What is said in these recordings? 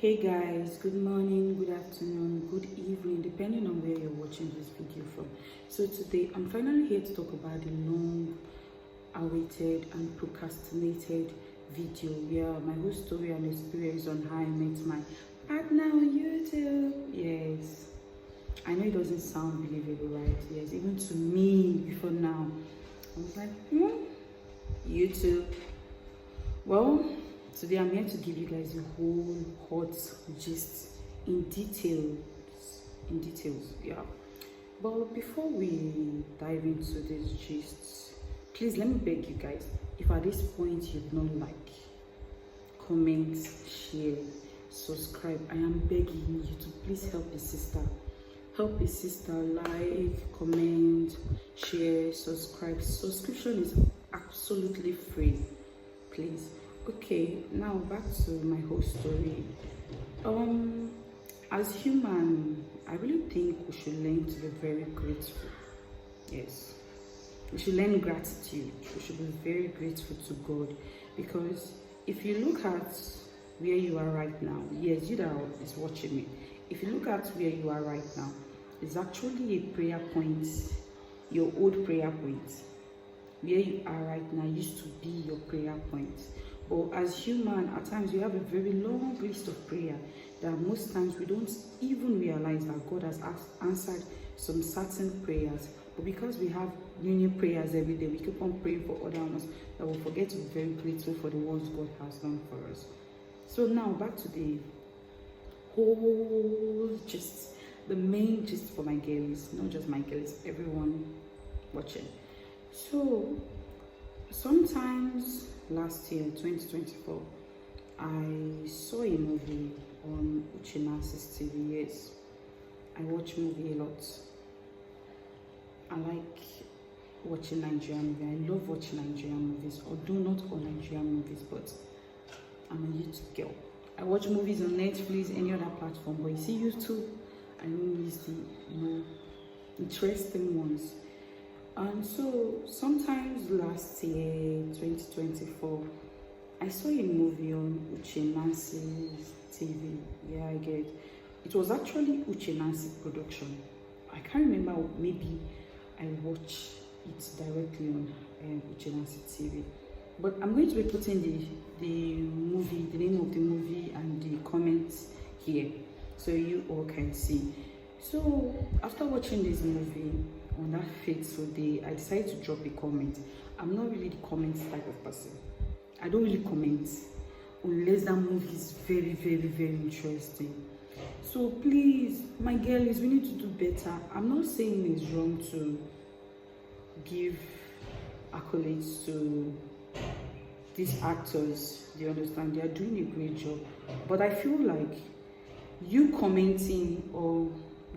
Hey guys, good morning, good afternoon, good evening, depending on where you're watching this video from. So today I'm finally here to talk about the long awaited and procrastinated video where my whole story and experience on how I met my partner on YouTube. Yes, I know it doesn't sound believable, right? Yes, even to me before now I was like, YouTube. Well, today I'm here to give you guys a whole hot gist in details. Yeah. But before we dive into this gist, please let me beg you guys, if at this point you've not like, comment, share, subscribe, I am begging you to please help a sister. Help a sister, like, comment, share, subscribe. Subscription is absolutely free. Please. Okay, now back to my whole story. As human, I really think we should learn to be very grateful. Yes, we should learn gratitude. We should be very grateful to God, because if you look at where you are right now, yes, you that is watching me, if you look at where you are right now, it's actually a prayer point, your old prayer point. Where you are right now used to be your prayer point. But as human, at times we have a very long list of prayer that most times we don't even realize that God has answered some certain prayers. But because we have new prayers every day, we keep on praying for other ones that we forget to be very grateful for the ones God has done for us. So now back to the whole gist, the main gist for my girls, not just my girls, everyone watching. So sometimes last year, 2024, I saw a movie on Uchenance's TV. Yes, I watch movie a lot. I like watching Nigerian movies. I love watching Nigerian movies, although not all Nigerian movies, but I'm a YouTube girl. I watch movies on Netflix, any other platform, but you see YouTube, I don't use the interesting ones. And so sometimes last year, 2024, I saw a movie on Uchenance's TV. Yeah, I get it. It was actually Uchenance's production. I can't remember, maybe I watched it directly on Uchenance's TV. But I'm going to be putting the movie, the name of the movie and the comments here, so you all can see. So after watching this movie, on that fateful day, I decided to drop a comment. I'm not really the comments type of person. I don't really comment unless that movie is very, very, very interesting. So please, my girlies, we need to do better. I'm not saying it's wrong to give accolades to these actors. You understand? They are doing a great job. But I feel like you commenting or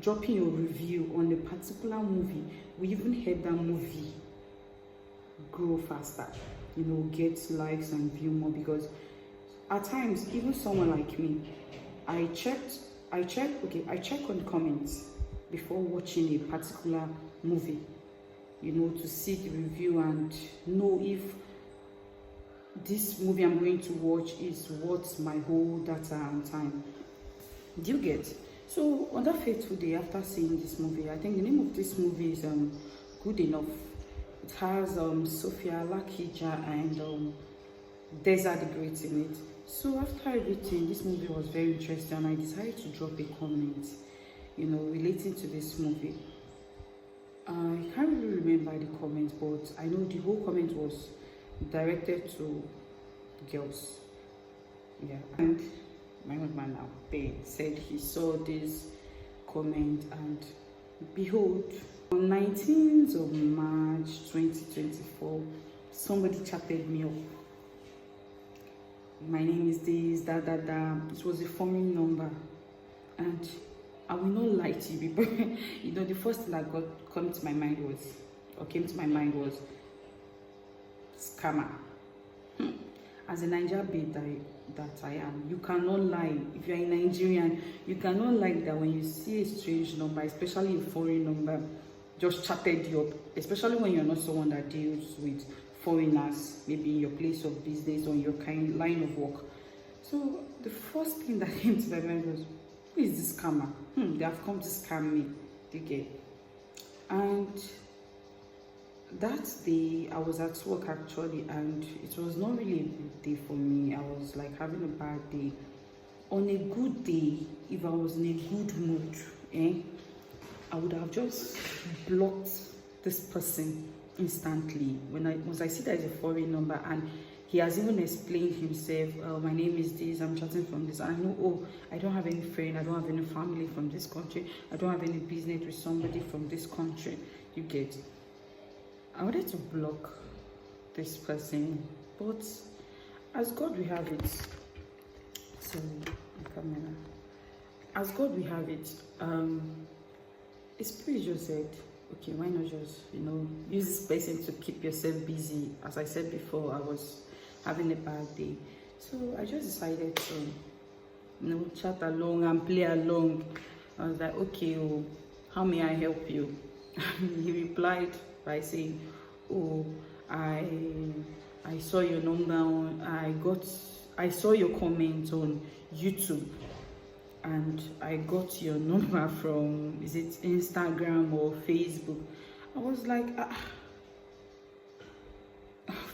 dropping your review on a particular movie, we even help that movie grow faster, get likes and view more. Because at times, even someone like me, I check on comments before watching a particular movie, to see the review and know if this movie I'm going to watch is worth my whole data and time. Do you get? So on that fateful day, after seeing this movie, I think the name of this movie is Good Enough. It has Sophia Lakija and Desert the Great in it. So after everything, this movie was very interesting, and I decided to drop a comment, relating to this movie. I can't really remember the comment, but I know the whole comment was directed to girls. Yeah, and my husband now, Ben, said he saw this comment, and behold, on 19th of March 2024, somebody chatted me up. My name is this, da. It was a foreign number, and I will not lie to you, but the first thing that came to my mind was scammer. As a Nigerian babe that I am, you cannot lie. If you're a Nigerian, you cannot lie that when you see a strange number, especially a foreign number, just chatted you up, especially when you're not someone that deals with foreigners, maybe in your place of business or in your line of work. So the first thing that came to my mind was, who is this scammer? They have come to scam me. Do you get? And that day I was at work actually, and it was not really a good day for me. I was like having a bad day. On a good day, if I was in a good mood, I would have just blocked this person instantly. Once I see that it's a foreign number and he has even explained himself, my name is this, I'm chatting from this, and I know, oh, I don't have any friend, I don't have any family from this country, I don't have any business with somebody from this country. You get? I wanted to block this person, but as God we have it. So camera. As God we have it, the Spirit just said, okay, why not just, use this person to keep yourself busy. As I said before, I was having a bad day. So I just decided to, chat along and play along. I was like, okay, how may I help you? He replied by saying, oh, I saw your number I saw your comment on YouTube, and I got your number from, is it Instagram or Facebook? I was like,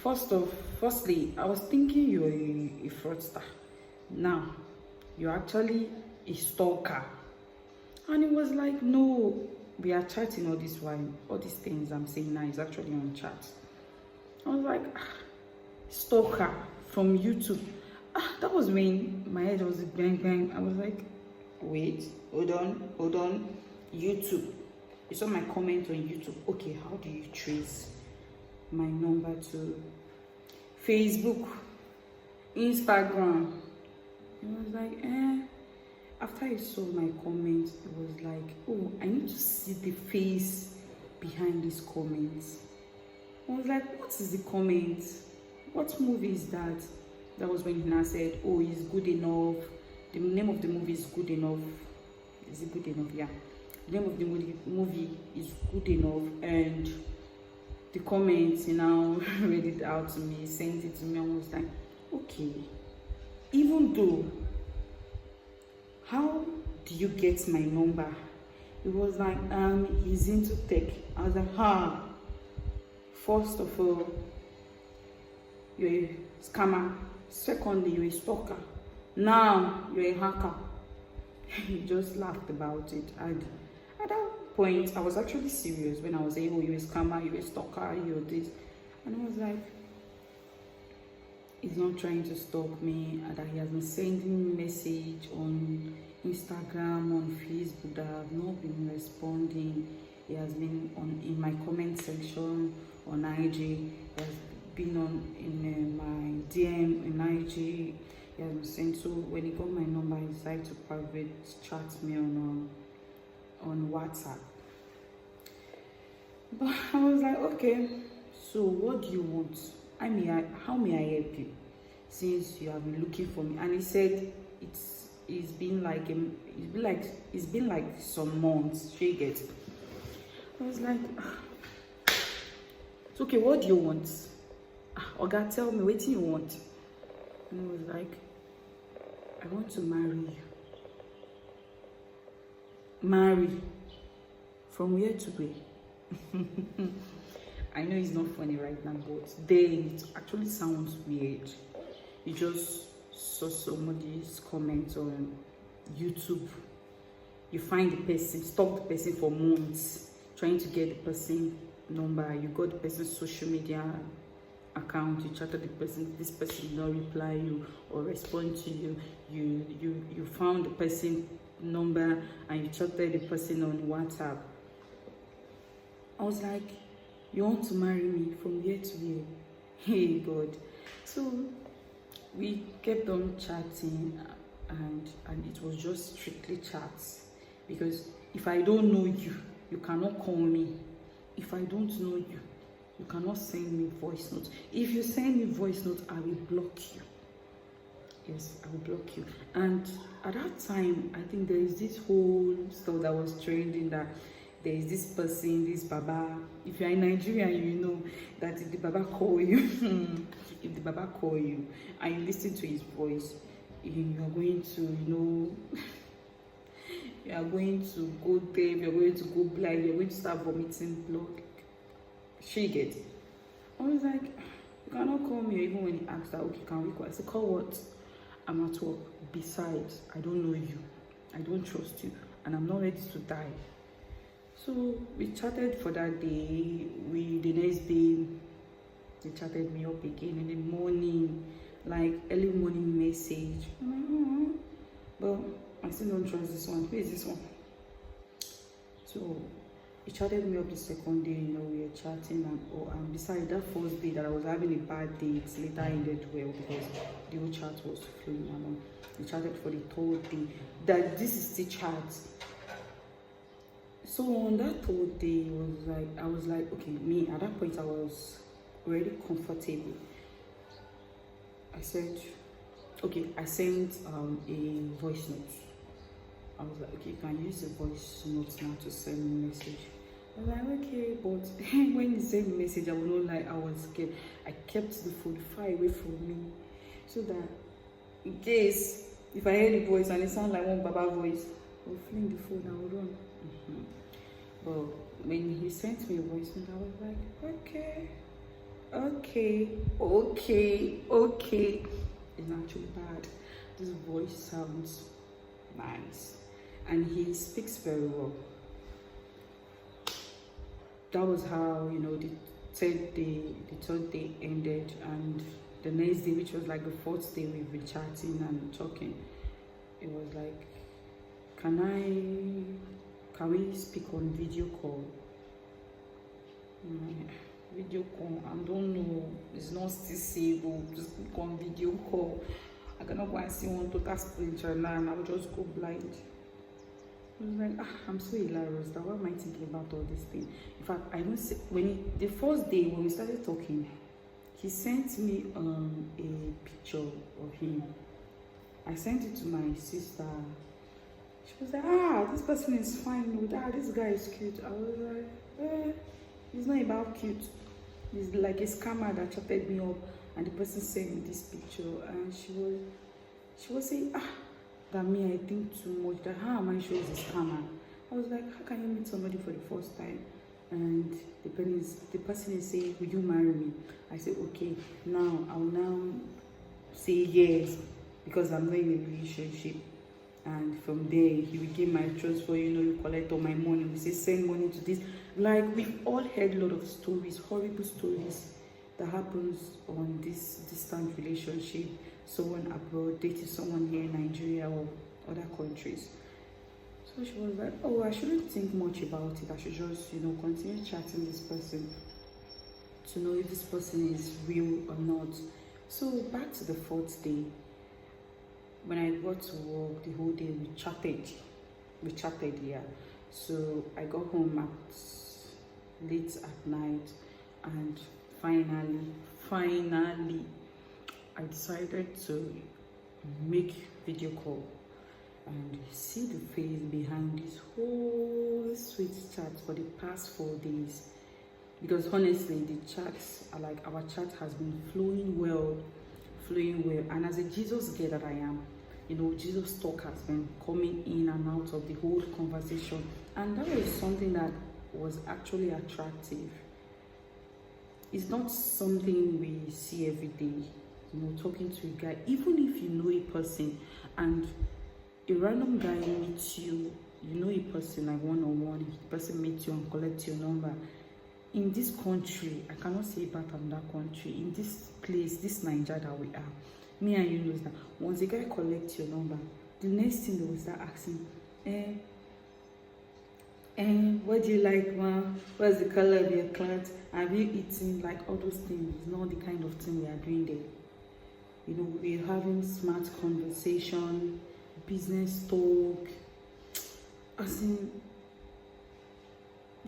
firstly, I was thinking you're a fraudster. Now, you're actually a stalker. And it was like, no, we are chatting all this while. All these things I'm saying now is actually on chat. I was like, stalker from YouTube. That was when my head was bang bang. I was like, wait, hold on. YouTube. You saw my comment on YouTube. Okay, how do you trace my number to Facebook, Instagram? It was like, after I saw my comment, it was like, oh, I need to see the face behind these comments. I was like, what is the comment? What movie is that? That was when Hina said, oh, it's good enough. The name of the movie is Good Enough. Is it Good Enough? Yeah. The name of the movie is Good Enough. And the comments, read it out to me, sent it to me. I was like, okay. Even though, how do you get my number? It was like, he's into tech. I was like, first of all, you're a scammer. Secondly, you're a stalker. Now you're a hacker. He just laughed about it. And at that point, I was actually serious when I was saying, oh, you're a scammer, you're a stalker, you're this. And I was like, he's not trying to stalk me. And that he has been sending message on Instagram, on Facebook, that I have not been responding. He has been in my comment section on IG. He has been in my DM in IG. He has been sent. So when he got my number, he decided to private chat me on WhatsApp. But I was like, okay, so what do you want? How may I help you? Since you have been looking for me. And he said it's been like some months. She gets. I was like, it's okay, what do you want? Oga, tell me, what do you want? And I was like, I want to marry you. Marry? From where to where? I know it's not funny right now, but then it actually sounds weird. You just saw somebody's comment on YouTube. You find the person, stalk the person for months, trying to get the person number. You got the person's social media account, you chatted the person, this person did not reply you or respond to you. You found the person number and you chatted the person on WhatsApp. I was like, you want to marry me? From where to where? Hey God. So we kept on chatting, and it was just strictly chats, because if I don't know you, you cannot call me. If I don't know you, you cannot send me voice notes. If you send me voice notes, I will block you. Yes, I will block you. And at that time, I think there is this whole stuff that was trending, that there is this person, this Baba. If you are in Nigeria, you know that if the Baba call you, if the Baba call you and you listen to his voice, you are going to, you are going to go deaf, you're going to go blind, you're going to start vomiting blood. She gets it. I was like, you cannot call me. Even when he asked her, okay, can we call? I said, call what? I'm at work. Besides, I don't know you. I don't trust you. And I'm not ready to die. So we chatted for that day. The next day, they chatted me up again in the morning, like early morning message. But I still don't trust this one. Who is this one? So he chatted me up the second day, we were chatting, and besides that first day that I was having a bad day, it later ended well because the whole chat was flowing along. We chatted for the third day. That this is still chat. So on that third day, I was like, okay, me at that point I was already comfortable. I said, okay, I sent a voice note. I was like, okay, you can use the voice note now to send me a message. I was like, okay, but when you send a message, I will not lie, I was scared. I kept the phone far away from me so that in case if I hear the voice and it sounds like one Baba voice, I will fling the phone, I will run. But when he sent me a voice note, I was like, okay. It's not too bad. This voice sounds nice. And he speaks very well. That was how, the third day ended, and the next day, which was like the fourth day, we've been chatting and talking. It was like, can we speak on video call? Video call, I don't know, it's not still stable, just speak on video call. I cannot go and see one total stranger now and I will just go blind. I was like, I'm so hilarious that what am I thinking about all this thing? In fact, I don't say, the first day when we started talking, he sent me a picture of him. I sent it to my sister. She was like, this person is fine. This guy is cute. I was like, it's not about cute. It's like a scammer that chatted me up, and the person sent me this picture, and she was saying, that me, I think too much, that how am I sure it's a scammer? I was like, how can you meet somebody for the first time and the person is saying, will you marry me? I said, okay, now I will now say yes because I'm not in a relationship. And from there, he will give my trust for, you collect all my money. We say, send money to this. Like, we've all heard a lot of stories, horrible stories that happens on this distant relationship. Someone abroad dating someone here in Nigeria or other countries. So she was like, I shouldn't think much about it. I should just, continue chatting this person to know if this person is real or not. So back to the fourth day. When I got to work, the whole day we chatted, yeah. So I got home late at night, and finally, I decided to make video call and see the face behind this whole sweet chat for the past 4 days. Because honestly, the chats are like, our chat has been flowing well. And as a Jesus girl that I am, Jesus talk has been coming in and out of the whole conversation, and that was something that was actually attractive. It's not something we see every day, talking to a guy. Even if you know a person and a random guy meets you, a person like one-on-one, the person meets you and collects your number. In this country, I cannot say about another country, in this place, this Nigeria that we are, me and you know that once a guy collects your number, the next thing they will start asking, what do you like, man? What's the color of your clothes? Have you eaten? Like all those things. It's not the kind of thing we are doing there. We're having smart conversation, business talk, as in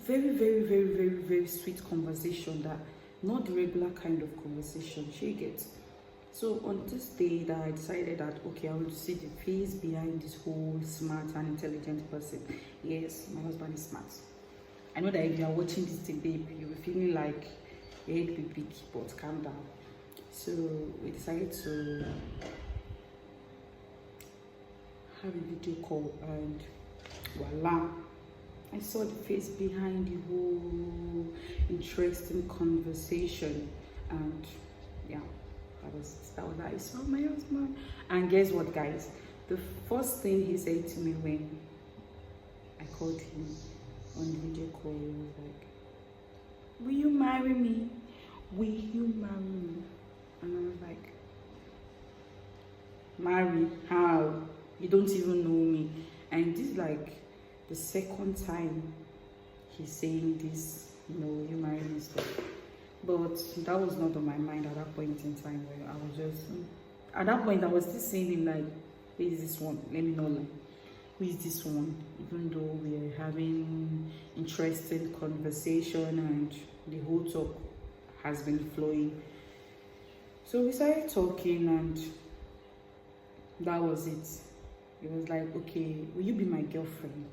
very, very, very, very, very sweet conversation, that not the regular kind of conversation she gets. So on this day that I decided that, okay, I want to see the face behind this whole smart and intelligent person. Yes, my husband is smart. I know that if you are watching this thing, babe, you'll be feeling like your head will be big, but calm down. So we decided to have a video call, and voila, I saw the face behind the whole interesting conversation. And yeah, that was I saw my husband. And guess what, guys? The first thing he said to me when I called him on the video call, he was like, "Will you marry me? Will you marry me?" And I was like, "Marry? How? You don't even know me." And this is like the second time he's saying this, "You marry me" stuff. But that was not on my mind at that point in time. Where I was just, at that point, I was still saying him like, "Who is this one? Let me know, like, who is this one?" Even though we are having interesting conversation and the whole talk has been flowing. So we started talking, and that was it. It was like, "Okay, will you be my girlfriend?"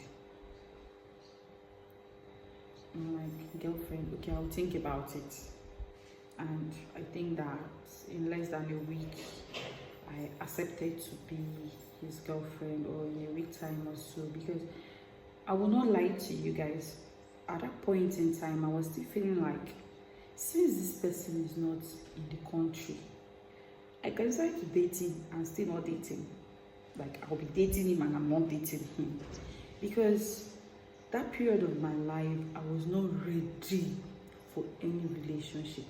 I'm like, "Girlfriend, okay, I'll think about it." And I think that in less than a week, I accepted to be his girlfriend, or in a week time or so, because I will not lie to you guys. At that point in time, I was still feeling like, since this person is not in the country, I can start to date him and still not dating. Like, I'll be dating him and I'm not dating him. Because that period of my life, I was not ready for any relationship.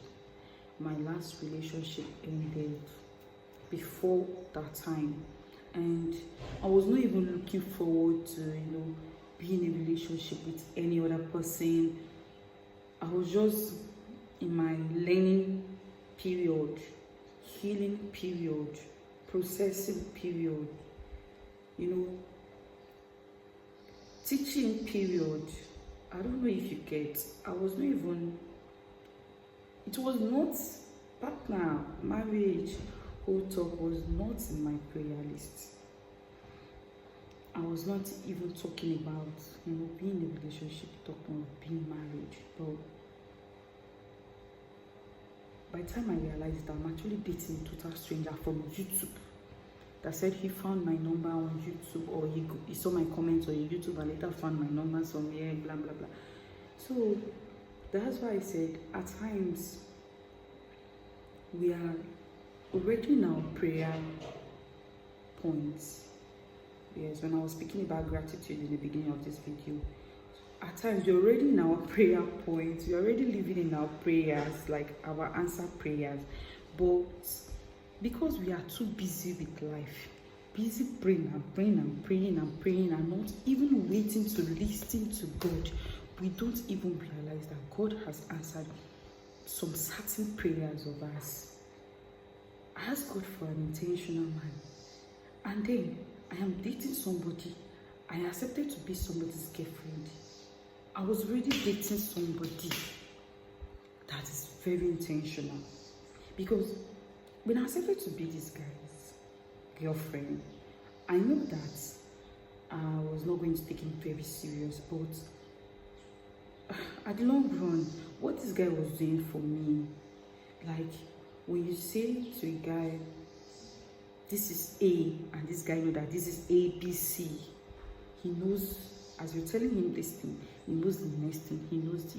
My last relationship ended before that time, and I was not even looking forward to be in a relationship with any other person. I was just in my learning period, healing period, processing period, teaching period. I don't know if you get. I was not even, it was not partner, marriage, whole talk was not in my prayer list. I was not even talking about, being in a relationship, talking about being married. But by the time I realized that I'm actually dating a total stranger from YouTube, that said he found my number on YouTube, or he saw my comments on YouTube and later found my number somewhere, blah, blah, blah. So that's why I said, at times, we are already in our prayer points. Yes, when I was speaking about gratitude in the beginning of this video, at times we're already in our prayer points. We're already living in our prayers, like our answered prayers. But because we are too busy with life, busy praying and praying and praying and praying, and not even waiting to listen to God, we don't even realize that God has answered some certain prayers of us. I asked God for an intentional man, and then I am dating somebody. I accepted to be somebody's girlfriend. I was already dating somebody that is very intentional, because when I accepted to be this guy's girlfriend, I know that I was not going to take him very serious, but at the long run, what this guy was doing for me, like when you say to a guy, this is A, and this guy knows that this is A, B, C, he knows, as you're telling him this thing, he knows the next thing, he knows,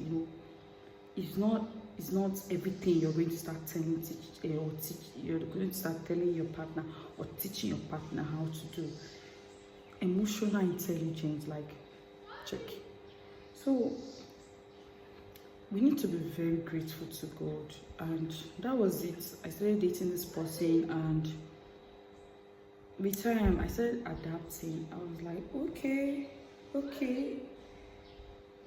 it's not everything you're going to start telling, you're going to start telling your partner or teaching your partner how to do. Emotional intelligence, like, check. So we need to be very grateful to God, and that was it. I started dating this person, and with time I started adapting. I was like, okay,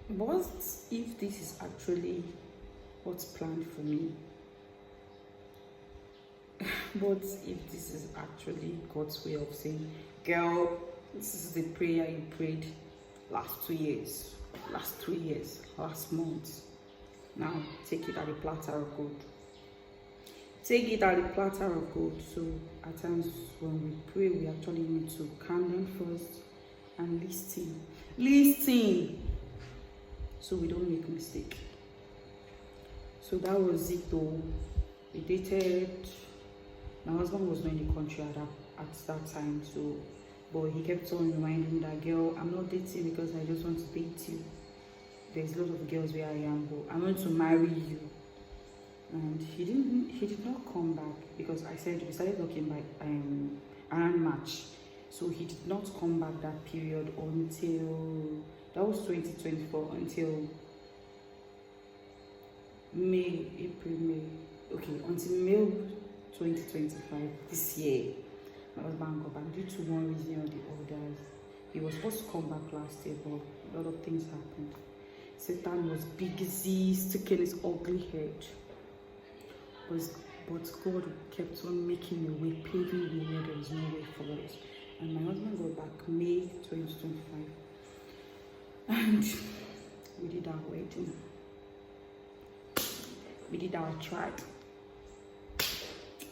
what if this is actually what's planned for me? What if this is actually God's way of saying, girl, this is the prayer you prayed last 2 years, last 3 years, last month. Now take it at a platter of gold. Take it at a platter of gold. So at times when we pray, we actually need to calm down first and listen, so we don't make a mistake. So that was it though. We dated. My husband was not in the country at that time, so But he kept on reminding that, girl, I'm not dating because I just want to date you. There's a lot of girls where I am, but I want to marry you. And he did not come back, because I said we started talking by around March. So he did not come back that period until, that was 2024, until May, April, May. Okay, until May 2025, this year. My husband got back due to one reason or the other. He was supposed to come back last year, but a lot of things happened. Satan was busy sticking his ugly head. But God kept on making a way, paving the way where there was no way for us. And my husband got back May 2025. And we did our wedding. We did our trial.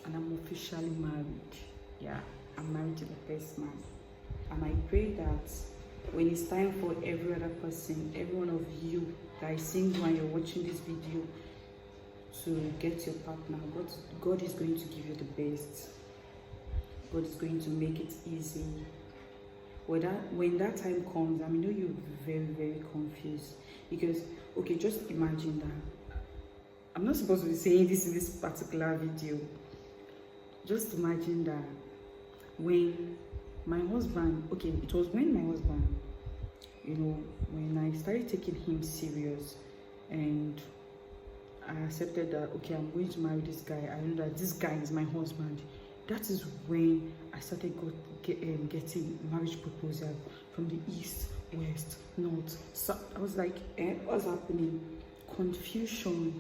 And I'm officially married. Yeah, I'm married to the best man. And I pray that when it's time for every other person, every one of you that is single and you're watching this video, to get your partner, God is going to give you the best. God is going to make it easy. When that time comes, I know you'll be very, very confused. Because, okay, just imagine that. I'm not supposed to be saying this in this particular video. Just imagine that when my husband, okay, it was when my husband, when I started taking him serious, and I accepted that, okay, I'm going to marry this guy. I know that this guy is my husband. That is when I started getting marriage proposal from the east, west, north, south. I was like, what's happening? Confusion.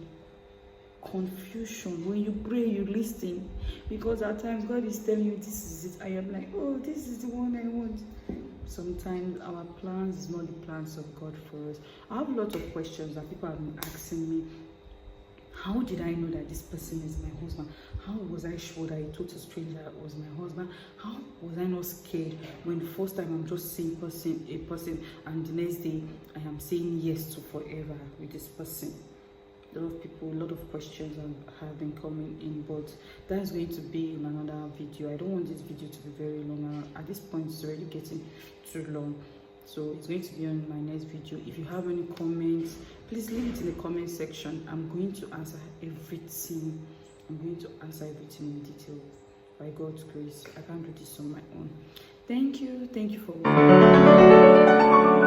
When you pray, you listen, because at times God is telling you this is it. I am like, oh, this is the one I want. Sometimes our plans is not the plans of God for us. I have a lot of questions that people have been asking me. How did I know that this person is my husband? How was I sure that a total stranger was my husband? How was I not scared when the first time I'm just seeing a person and the next day I am saying yes to forever with this person? A lot of people, a lot of questions have been coming in, but that's going to be in another video. I don't want this video to be very long. At this point, it's already getting too long. So it's going to be on my next video. If you have any comments, please leave it in the comment section. I'm going to answer everything. I'm going to answer everything in detail. By God's grace, I can't do this on my own. Thank you for watching.